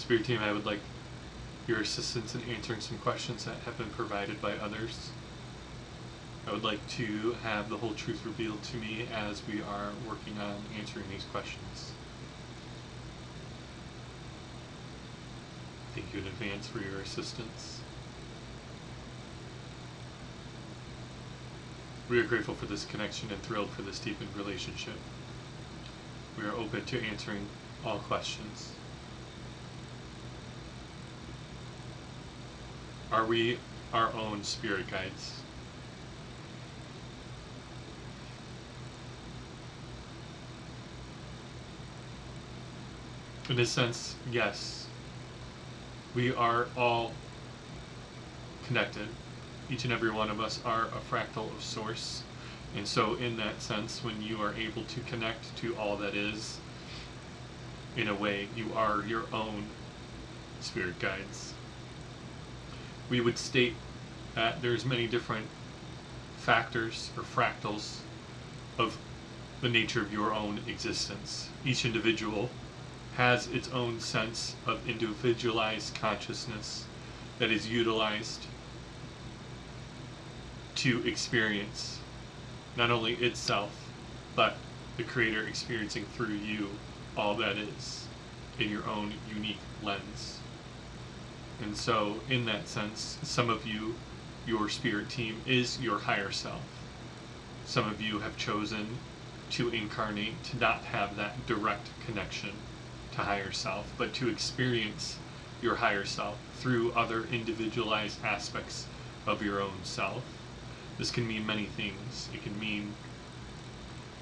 Spirit team, I would like your assistance in answering some questions that have been provided by others. I would like to have the whole truth revealed to me as we are working on answering these questions. Thank you in advance for your assistance. We are grateful for this connection and thrilled for this deepened relationship. We are open to answering all questions. Are we our own spirit guides? In a sense, yes. We are all connected. Each and every one of us are a fractal of Source. And so in that sense, when you are able to connect to all that is, in a way, you are your own spirit guides. We would state that there's many different factors or fractals of the nature of your own existence. Each individual has its own sense of individualized consciousness that is utilized to experience not only itself, but the Creator experiencing through you all that is in your own unique lens. And so, in that sense, some of you, your spirit team is your higher self. Some of you have chosen to incarnate to not have that direct connection to higher self, but to experience your higher self through other individualized aspects of your own self. This can mean many things. It can mean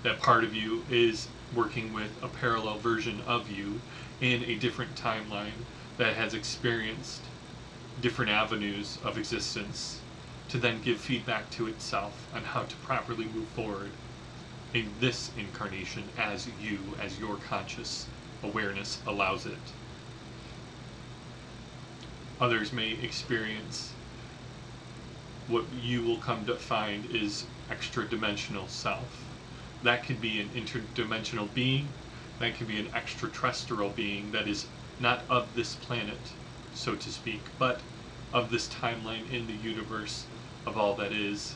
that part of you is working with a parallel version of you in a different timeline that has experienced different avenues of existence to then give feedback to itself on how to properly move forward in this incarnation as you, as your conscious awareness allows it. Others may experience what you will come to find is extra-dimensional self. That could be an interdimensional being, that could be an extraterrestrial being that is not of this planet, so to speak, but of this timeline in the universe of all that is.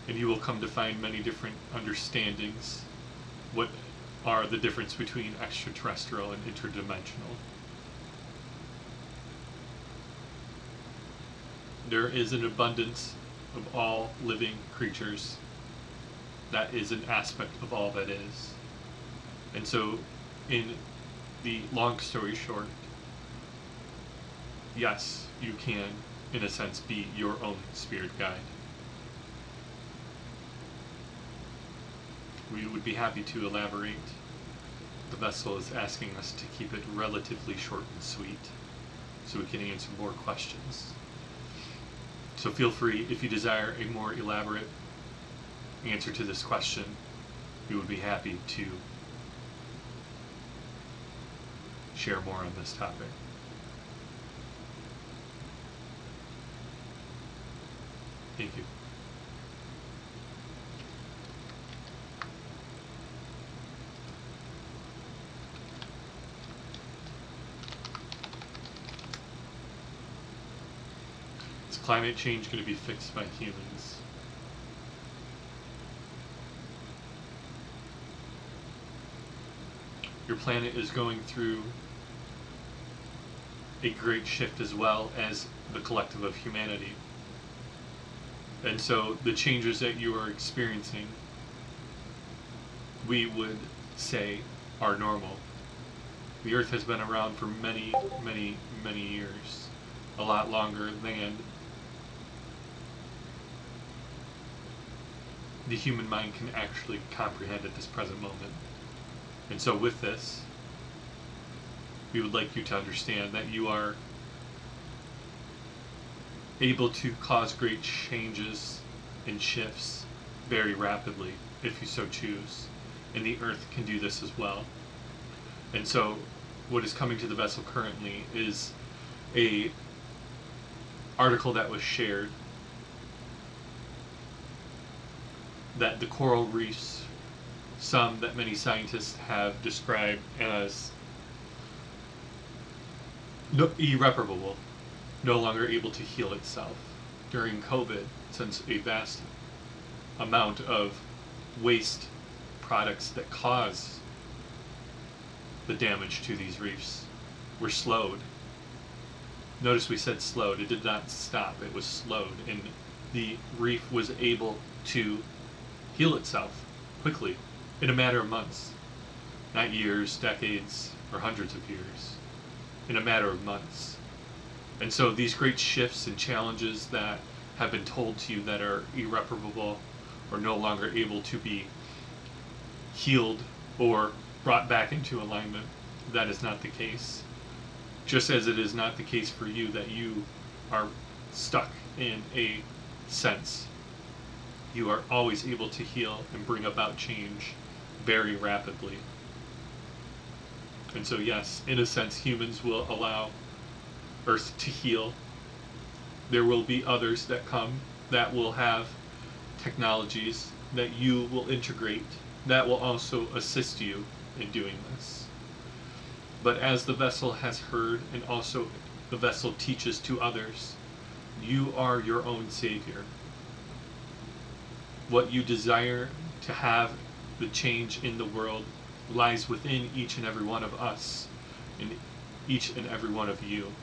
And you will come to find many different understandings. What are the difference between extraterrestrial and interdimensional? There is an abundance of all living creatures. That is an aspect of all that is. And so, in the long story short, yes, you can, in a sense, be your own spirit guide. We would be happy to elaborate. The vessel is asking us to keep it relatively short and sweet, so we can answer more questions. So feel free, if you desire a more elaborate answer to this question, we would be happy to share more on this topic. Thank you. Is climate change going to be fixed by humans? Your planet is going through a great shift as well as the collective of humanity. And so the changes that you are experiencing, we would say, are normal. The Earth has been around for many, many, many years. A lot longer than the human mind can actually comprehend at this present moment. And so with this, we would like you to understand that you are able to cause great changes and shifts very rapidly if you so choose. And the Earth can do this as well. And so what is coming to the vessel currently is a article that was shared that the coral reefs, some that many scientists have described as no, irreparable, no longer able to heal itself. During COVID, since a vast amount of waste products that cause the damage to these reefs were slowed. Notice we said slowed, it did not stop, it was slowed, and the reef was able to heal itself quickly in a matter of months. Not years, decades, or hundreds of years. In a matter of months. And so these great shifts and challenges that have been told to you that are irreparable or no longer able to be healed or brought back into alignment, that is not the case. Just as it is not the case for you that you are stuck in a sense. You are always able to heal and bring about change very rapidly. And so yes, in a sense, humans will allow Earth to heal. There will be others that come that will have technologies that you will integrate that will also assist you in doing this. But as the vessel has heard, and also the vessel teaches to others, you are your own savior. What you desire to have the change in the world lies within each and every one of us, and each and every one of you.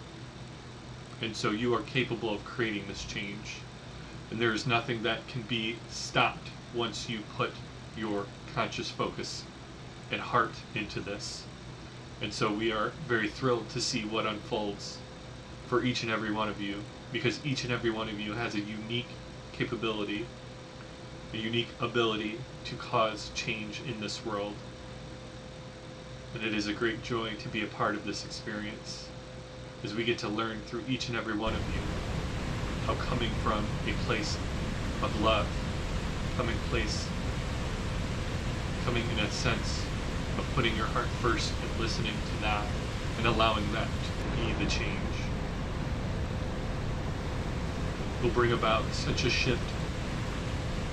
And so you are capable of creating this change. And there is nothing that can be stopped once you put your conscious focus and heart into this. And so we are very thrilled to see what unfolds for each and every one of you, because each and every one of you has a unique capability, a unique ability to cause change in this world. And it is a great joy to be a part of this experience, as we get to learn through each and every one of you how coming from a place of love, coming in a sense of putting your heart first and listening to that and allowing that to be the change will bring about such a shift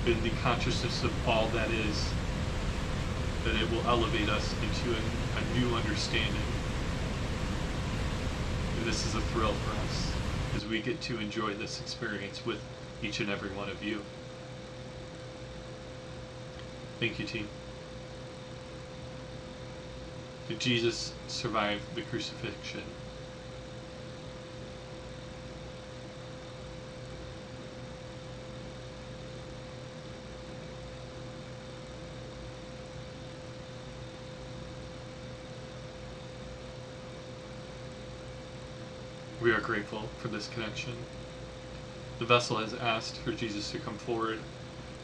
in the consciousness of all that is, that it will elevate us into a new understanding. And this is a thrill for us as we get to enjoy this experience with each and every one of you. Thank you, team. Did Jesus survive the crucifixion? We are grateful for this connection. The vessel has asked for Jesus to come forward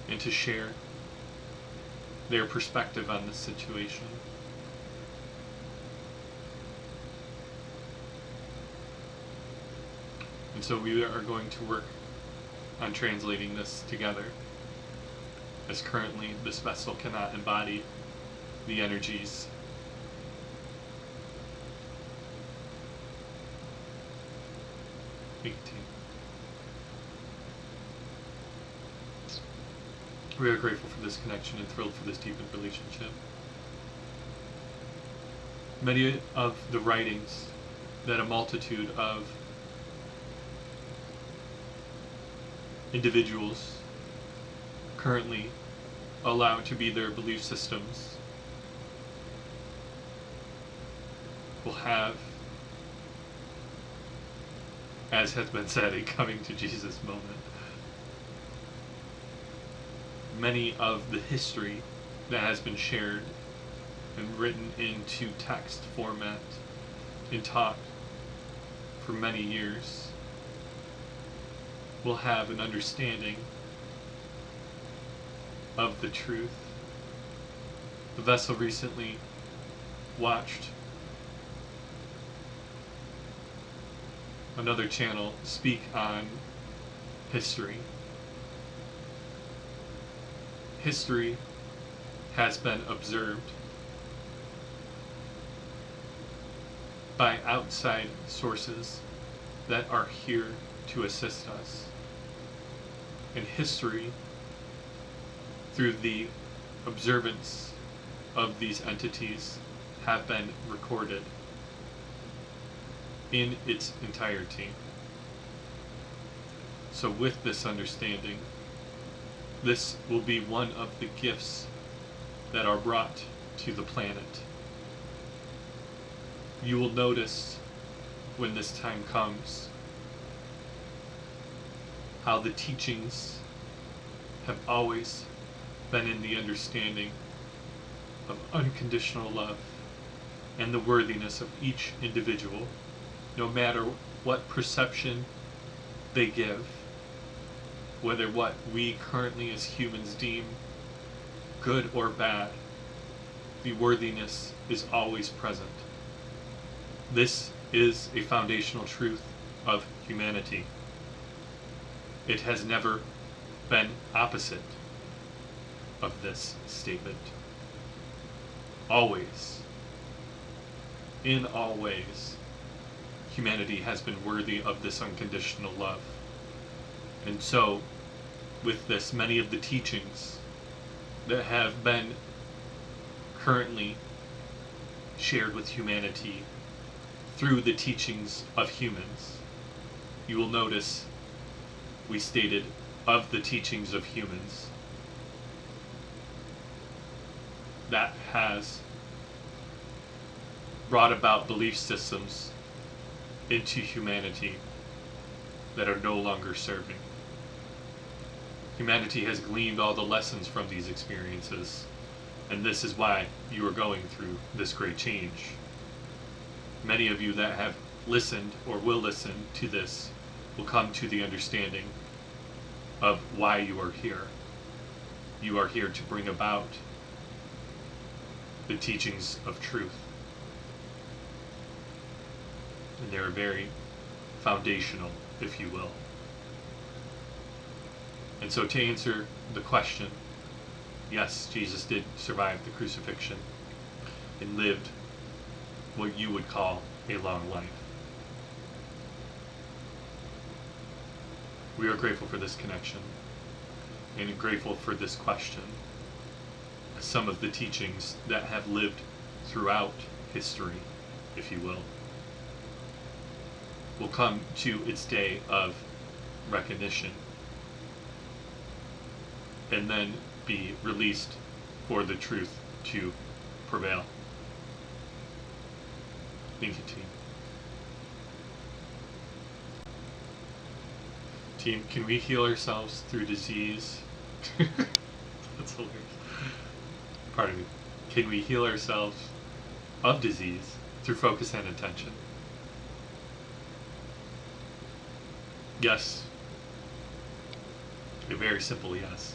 and to share their perspective on this situation. And so we are going to work on translating this together, as currently this vessel cannot embody the energies. Thank you, team. We are grateful for this connection and thrilled for this deepened relationship. Many of the writings that a multitude of individuals currently allow to be their belief systems will have, as has been said, a coming to Jesus moment. Many of the history that has been shared and written into text format and taught for many years will have an understanding of the truth. The vessel recently watched another channel speak on history. History has been observed by outside sources that are here to assist us. And history, through the observance of these entities, have been recorded. in its entirety. So with this understanding, this will be one of the gifts that are brought to the planet. You will notice when this time comes how the teachings have always been in the understanding of unconditional love and the worthiness of each individual, no matter what perception they give, whether what we currently as humans deem good or bad, the worthiness is always present. This is a foundational truth of humanity. It has never been opposite of this statement. Always, in all ways, humanity has been worthy of this unconditional love. And so, with this, many of the teachings that have been currently shared with humanity through the teachings of humans, you will notice we stated of the teachings of humans, that has brought about belief systems into humanity that are no longer serving. Humanity has gleaned all the lessons from these experiences, and this is why you are going through this great change. Many of you that have listened or will listen to this will come to the understanding of why you are here. You are here to bring about the teachings of truth. And they're very foundational, if you will. And so to answer the question, yes, Jesus did survive the crucifixion and lived what you would call a long life. We are grateful for this connection and grateful for this question. Some of the teachings that have lived throughout history, if you will come to its day of recognition and then be released for the truth to prevail. Thank you, team. Team, can we heal ourselves through disease? That's hilarious. Pardon me. Can we heal ourselves of disease through focus and intention? Yes. A very simple yes.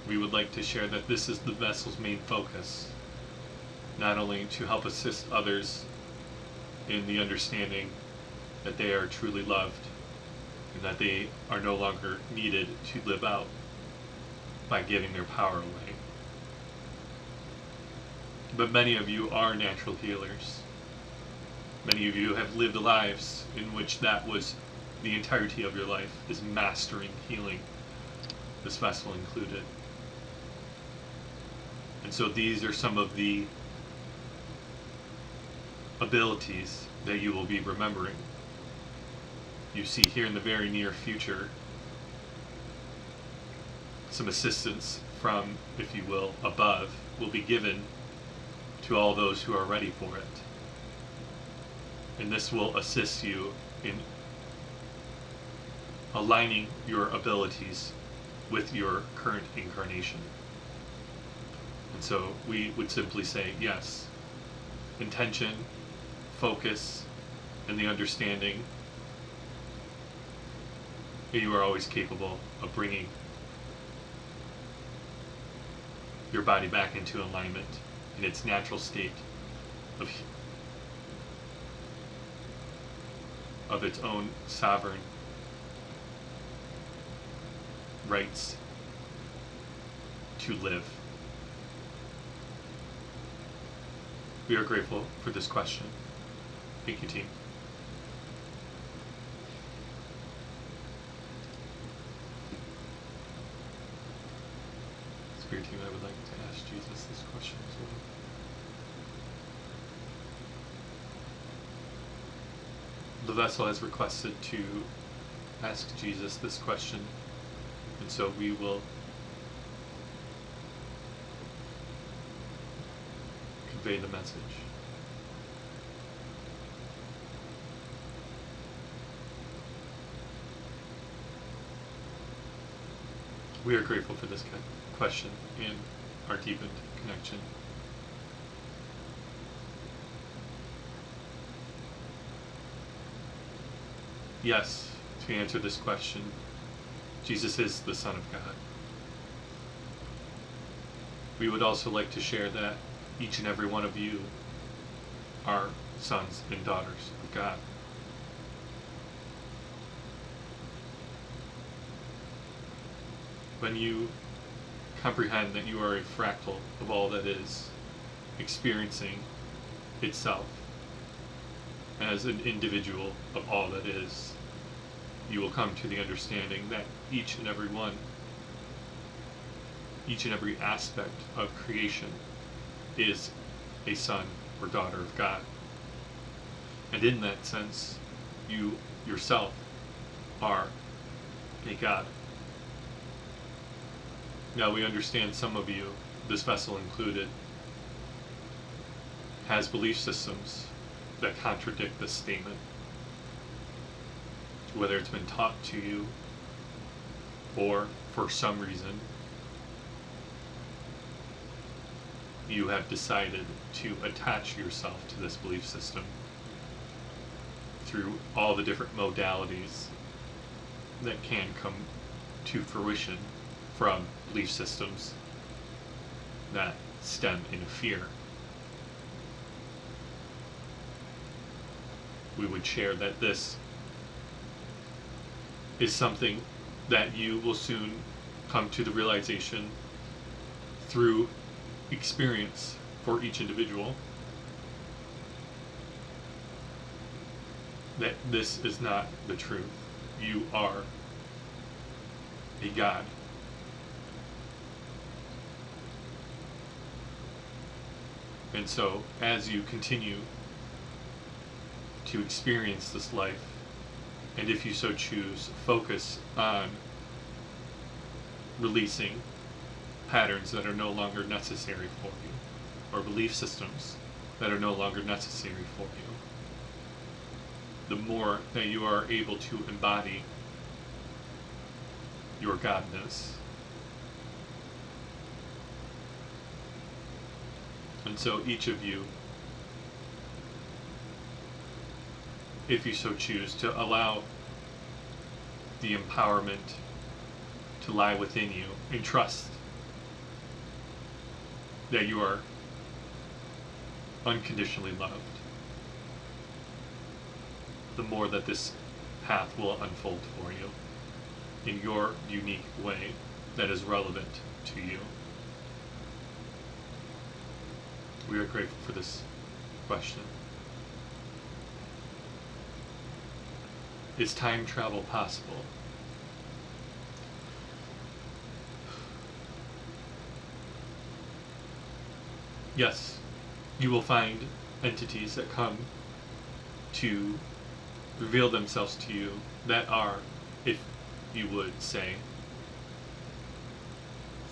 We would like to share that this is the vessel's main focus, not only to help assist others in the understanding that they are truly loved and that they are no longer needed to live out by giving their power away. But many of you are natural healers. Many of you have lived lives in which that was the entirety of your life, is mastering healing, this vessel included. And so these are some of the abilities that you will be remembering. You see here in the very near future some assistance from, if you will, above will be given to all those who are ready for it. And this will assist you in aligning your abilities with your current incarnation. And so we would simply say yes. Intention, focus, and the understanding that you are always capable of bringing your body back into alignment in its natural state of its own sovereign rights to live. We are grateful for this question. Thank you, team. Spirit team, I would like to ask Jesus this question as well. the vessel has requested to ask Jesus this question, and so we will convey the message. We are grateful for this question and our deepened connection. Yes, to answer this question, Jesus is the Son of God. We would also like to share that each and every one of you are sons and daughters of God. When you comprehend that you are a fractal of all that is, experiencing itself as an individual of all that is, you will come to the understanding that each and every one, each and every aspect of creation is a son or daughter of God. And in that sense, you yourself are a God. Now we understand some of you, this vessel included, has belief systems that contradict this statement. Whether it's been taught to you or for some reason you have decided to attach yourself to this belief system through all the different modalities that can come to fruition from belief systems that stem in fear. We would share that this is something that you will soon come to the realization through experience for each individual that this is not the truth. You are a God. And so, as you continue to experience this life, and if you so choose, focus on releasing patterns that are no longer necessary for you, or belief systems that are no longer necessary for you, the more that you are able to embody your godness. And so each of you, if you so choose, to allow the empowerment to lie within you and trust that you are unconditionally loved, the more that this path will unfold for you in your unique way that is relevant to you. We are grateful for this question. Is time travel possible? Yes, you will find entities that come to reveal themselves to you that are, if you would say,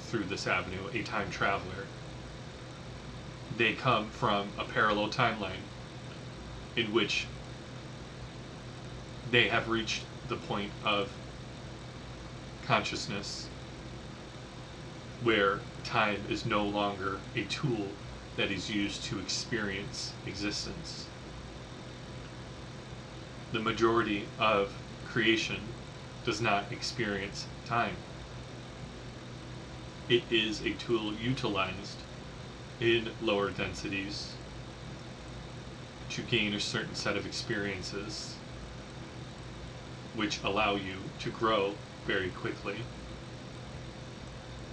through this avenue, a time traveler. They come from a parallel timeline in which they have reached the point of consciousness where time is no longer a tool that is used to experience existence. The majority of creation does not experience time. It is a tool utilized in lower densities to gain a certain set of experiences which allow you to grow very quickly,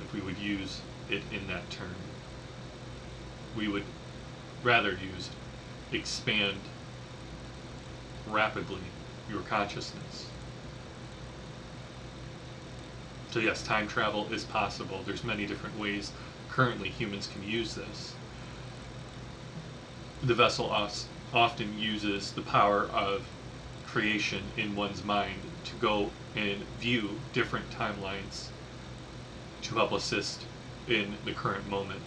if we would use it in that term. We would rather use expand rapidly your consciousness. So yes, time travel is possible. There's many different ways currently humans can use this. The vessel often uses the power of creation in one's mind to go and view different timelines to help assist in the current moment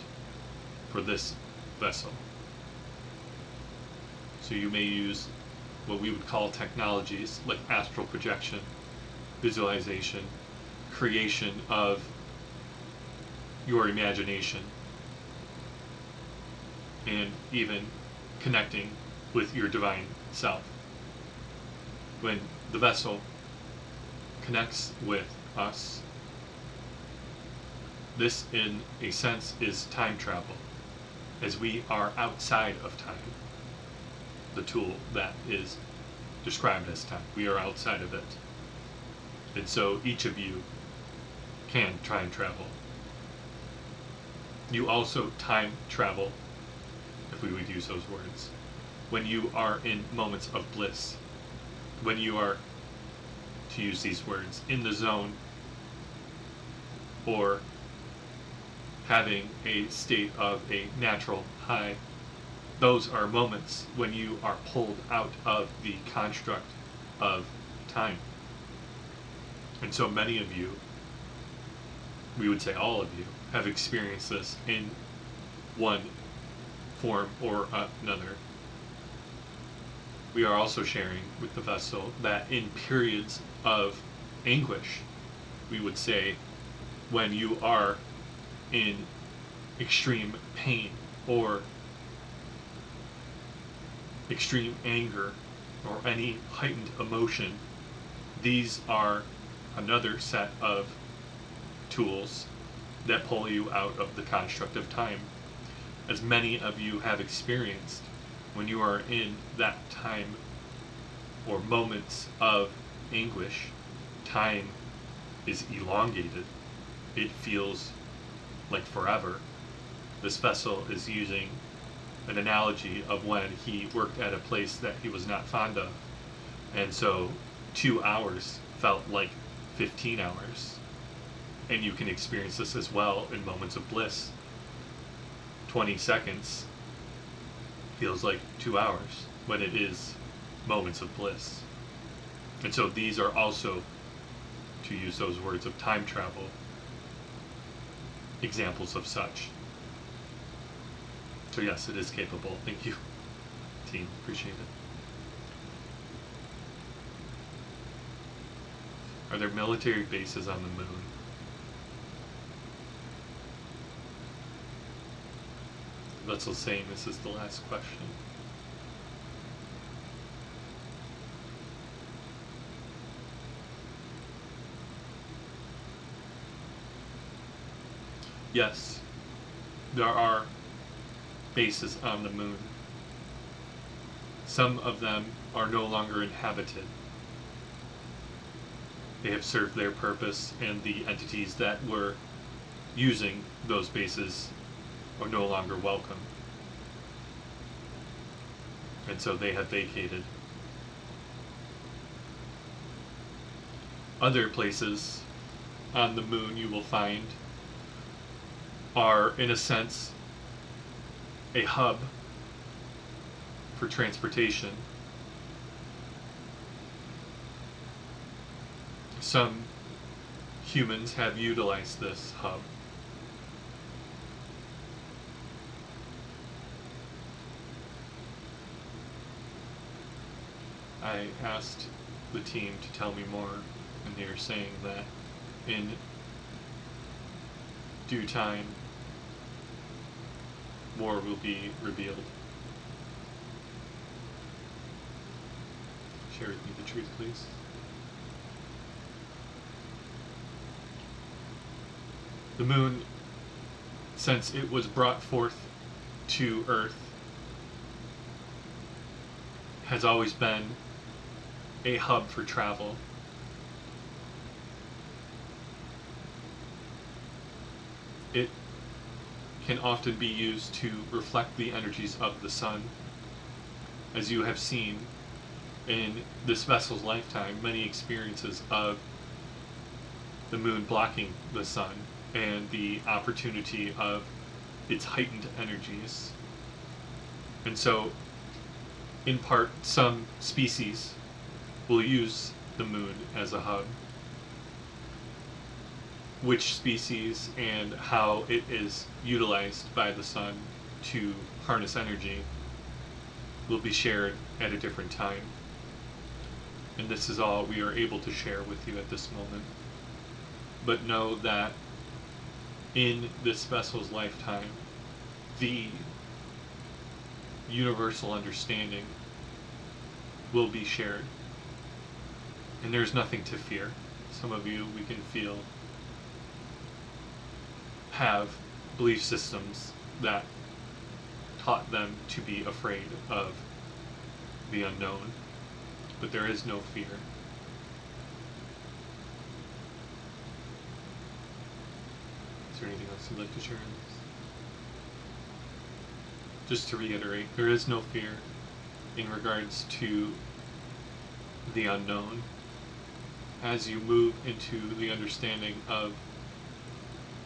for this vessel. So you may use what we would call technologies like astral projection, visualization, creation of your imagination, and even connecting with your divine self. When the vessel connects with us, this in a sense is time travel, as we are outside of time. The tool that is described as time, we are outside of it. And so each of you can time travel. You also time travel, if we would use those words, when you are in moments of bliss, when you are, to use these words, in the zone, or having a state of a natural high. Those are moments when you are pulled out of the construct of time. And so many of you, we would say all of you, have experienced this in one form or another. We are also sharing with the vessel that in periods of anguish, we would say, when you are in extreme pain or extreme anger or any heightened emotion, these are another set of tools that pull you out of the construct of time. As many of you have experienced, when you are in that time or moments of anguish, time is elongated. It feels like forever. This vessel is using an analogy of when he worked at a place that he was not fond of. And so 2 hours felt like 15 hours. And you can experience this as well in moments of bliss. 20 seconds feels like 2 hours when it is moments of bliss. And so these are also, to use those words of time travel, examples of such. So yes, it is capable. Thank you, team. Appreciate it. Are there military bases on the moon? Vessel's saying this is the last question. Yes, there are bases on the moon. Some of them are no longer inhabited. They have served their purpose, and the entities that were using those bases are no longer welcome. And so they have vacated. Other places on the moon you will find are, in a sense, a hub for transportation. Some humans have utilized this hub. I asked the team to tell me more, and they are saying that in due time, more will be revealed. Share with me the truth, please. The moon, since it was brought forth to Earth, has always been a hub for travel. It can often be used to reflect the energies of the sun. As you have seen in this vessel's lifetime, many experiences of the moon blocking the sun and the opportunity of its heightened energies. And so, in part, some species will use the moon as a hub. Which species and how it is utilized by the sun to harness energy will be shared at a different time. And this is all we are able to share with you at this moment. But know that in this vessel's lifetime, the universal understanding will be shared. And there's nothing to fear. Some of you, we can feel, have belief systems that taught them to be afraid of the unknown. But there is no fear. Is there anything else you'd like to share in this? Just to reiterate, there is no fear in regards to the unknown. As you move into the understanding of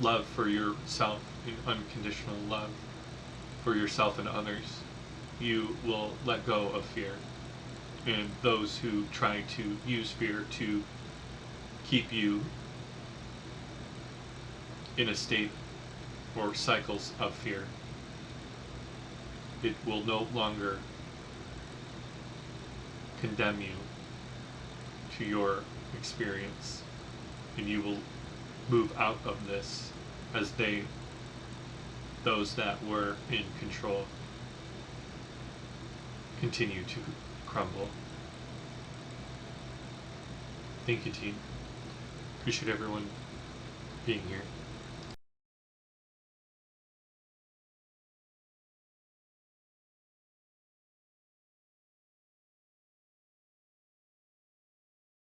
love for yourself and unconditional love for yourself and others, you will let go of fear. And those who try to use fear to keep you in a state or cycles of fear, it will no longer condemn you to your experience, and you will move out of this as those that were in control continue to crumble. Thank you, team. Appreciate everyone being here.